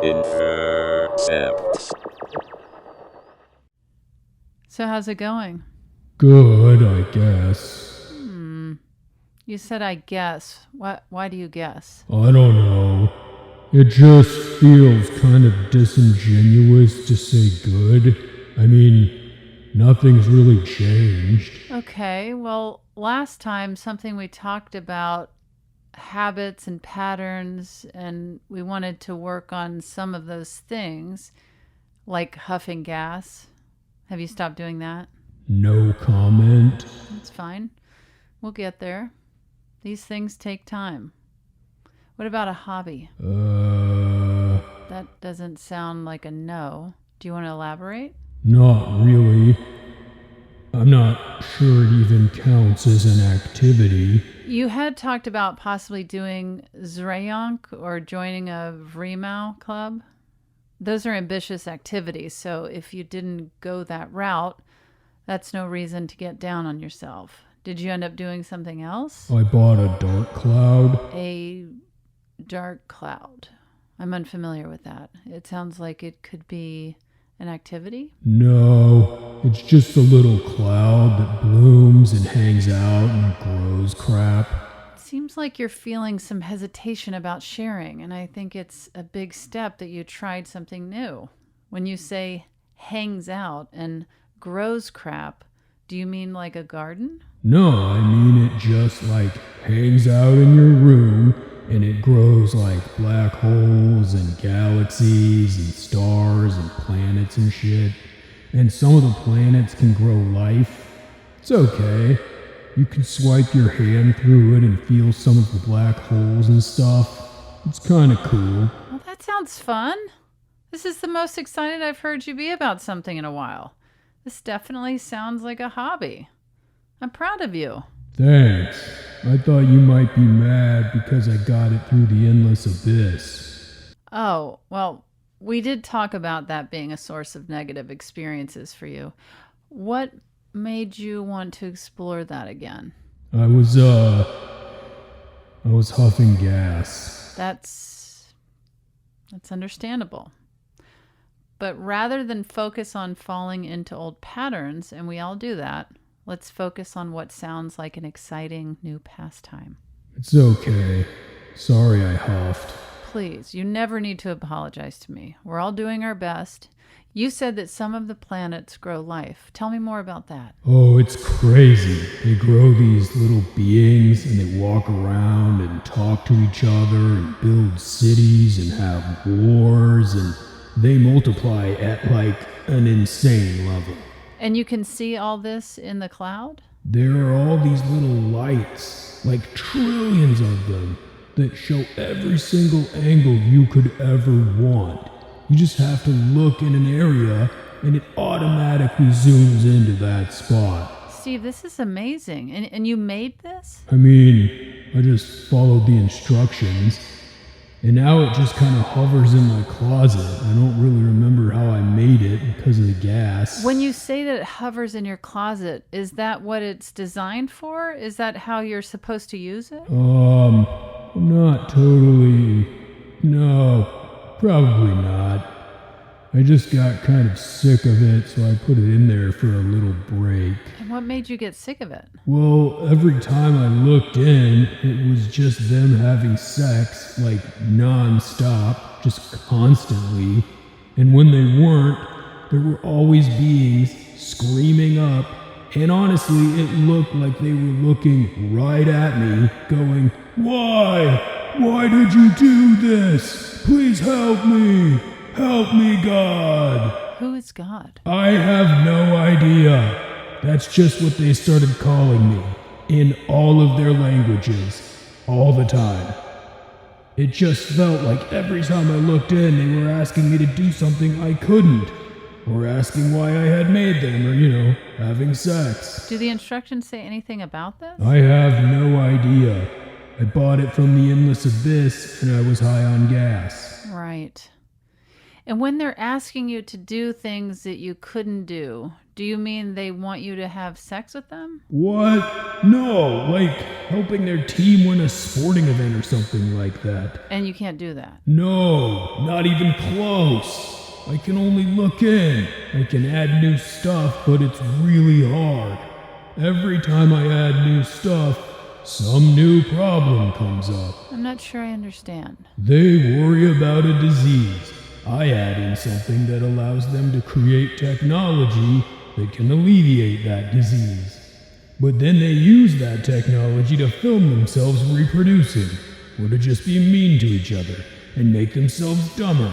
Intercepts. So how's it going? Good, I guess. You said I guess. Why do you guess? I don't know. It just feels kind of disingenuous to say good. I mean, nothing's really changed. Okay, well, last time something we talked about habits and patterns, and we wanted to work on some of those things, like huffing gas. Have you stopped doing that? No comment. That's fine. We'll get there. These things take time. What about a hobby? That doesn't sound like a no. Do you want to elaborate? Not really. I'm not sure it even counts as an activity. You had talked about possibly doing Zrayank or joining a Vremau club. Those are ambitious activities, so if you didn't go that route, that's no reason to get down on yourself. Did you end up doing something else? I bought a dark cloud. A dark cloud. I'm unfamiliar with that. It sounds like it could be an activity. No, it's just a little cloud that blooms and hangs out and grows crap. It seems like you're feeling some hesitation about sharing, and I think it's a big step that you tried something new. When you say hangs out and grows crap, do you mean like a garden? No, I mean it just like hangs out in your room and it grows like black holes and galaxies and stars and planets and shit. And some of the planets can grow life. It's okay. You can swipe your hand through it and feel some of the black holes and stuff. It's kind of cool. Well, that sounds fun. This is the most excited I've heard you be about something in a while. This definitely sounds like a hobby. I'm proud of you. Thanks. I thought you might be mad because I got it through the endless abyss. Oh, well, we did talk about that being a source of negative experiences for you. What made you want to explore that again? I was huffing gas. That's understandable. But rather than focus on falling into old patterns, and we all do that, let's focus on what sounds like an exciting new pastime. It's okay. Sorry I huffed. Please, you never need to apologize to me. We're all doing our best. You said that some of the planets grow life. Tell me more about that. Oh, it's crazy. They grow these little beings and they walk around and talk to each other and build cities and have wars, and they multiply at like an insane level. And you can see all this in the cloud? There are all these little lights, like trillions of them, that show every single angle you could ever want. You just have to look in an area and it automatically zooms into that spot. Steve, this is amazing. And you made this? I mean, I just followed the instructions. And now it just kind of hovers in my closet. I don't really remember how I made it because of the gas. When you say that it hovers in your closet, is that what it's designed for? Is that how you're supposed to use it? Not totally. No, probably not. I just got kind of sick of it, so I put it in there for a little break. And what made you get sick of it? Well, every time I looked in, it was just them having sex, like non-stop, just constantly. And when they weren't, there were always beings screaming up, and honestly, it looked like they were looking right at me, going, "Why? Why did you do this? Please help me! Help me, God!" Who is God? I have no idea. That's just what they started calling me, in all of their languages, all the time. It just felt like every time I looked in, they were asking me to do something I couldn't, or asking why I had made them, or, having sex. Do the instructions say anything about this? I have no idea. I bought it from the endless abyss, and I was high on gas. Right. And when they're asking you to do things that you couldn't do Do you mean they want you to have sex with them? What? No, like helping their team win a sporting event or something like that. And you can't do that. No, not even close. I can only look in. I can add new stuff, but it's really hard. Every time I add new stuff, some new problem comes up. I'm not sure I understand. They worry about a disease. I add in something that allows them to create technology that can alleviate that disease. But then they use that technology to film themselves reproducing, or to just be mean to each other and make themselves dumber.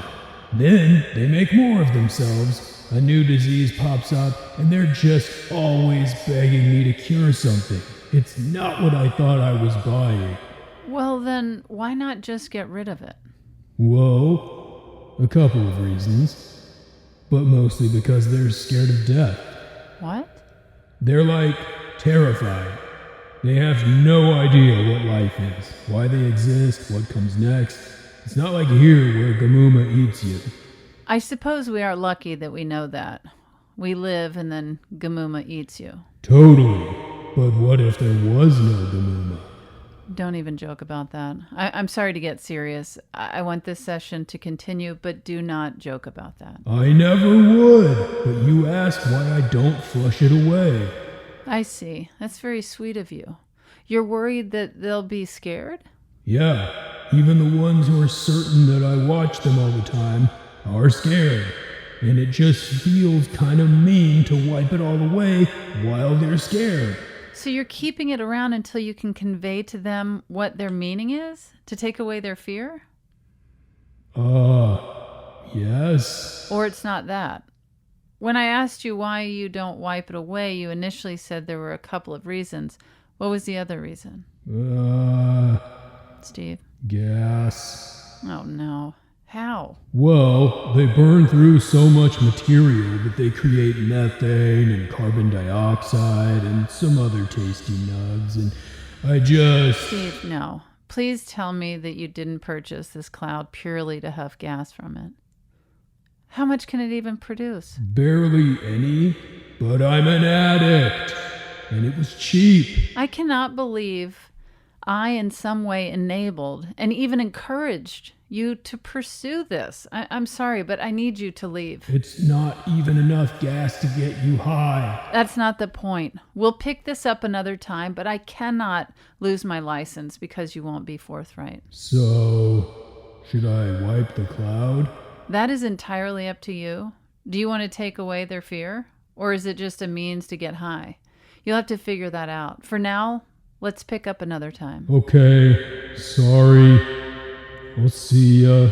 Then they make more of themselves. A new disease pops up, and they're just always begging me to cure something. It's not what I thought I was buying. Well, then why not just get rid of it? Whoa, a couple of reasons. But mostly because they're scared of death. What? They're like terrified. They have no idea what life is, why they exist, what comes next. It's not like here where Gamuma eats you. I suppose we are lucky that we know that. We live and then Gamuma eats you. Totally. But what if there was no Gamuma? Don't even joke about that. I'm sorry to get serious. I want this session to continue, but do not joke about that. I never would, but you asked why I don't flush it away. I see. That's very sweet of you. You're worried that they'll be scared? Yeah, even the ones who are certain that I watch them all the time are scared. And it just feels kind of mean to wipe it all away while they're scared. So you're keeping it around until you can convey to them what their meaning is? To take away their fear? Yes. Or it's not that? When I asked you why you don't wipe it away, you initially said there were a couple of reasons. What was the other reason? Steve? Gas. Oh, no. How? Well, they burn through so much material that they create methane and carbon dioxide and some other tasty nugs, and I just... Steve, no. Please tell me that you didn't purchase this cloud purely to huff gas from it. How much can it even produce? Barely any, but I'm an addict, and it was cheap. I cannot believe I in some way enabled and even encouraged you to pursue this. I'm sorry, but I need you to leave. It's not even enough gas to get you high. That's not the point. We'll pick this up another time, but I cannot lose my license because you won't be forthright. So, should I wipe the cloud? That is entirely up to you. Do you want to take away their fear? Or is it just a means to get high? You'll have to figure that out. For now, let's pick up another time. Okay, sorry. I'll see ya.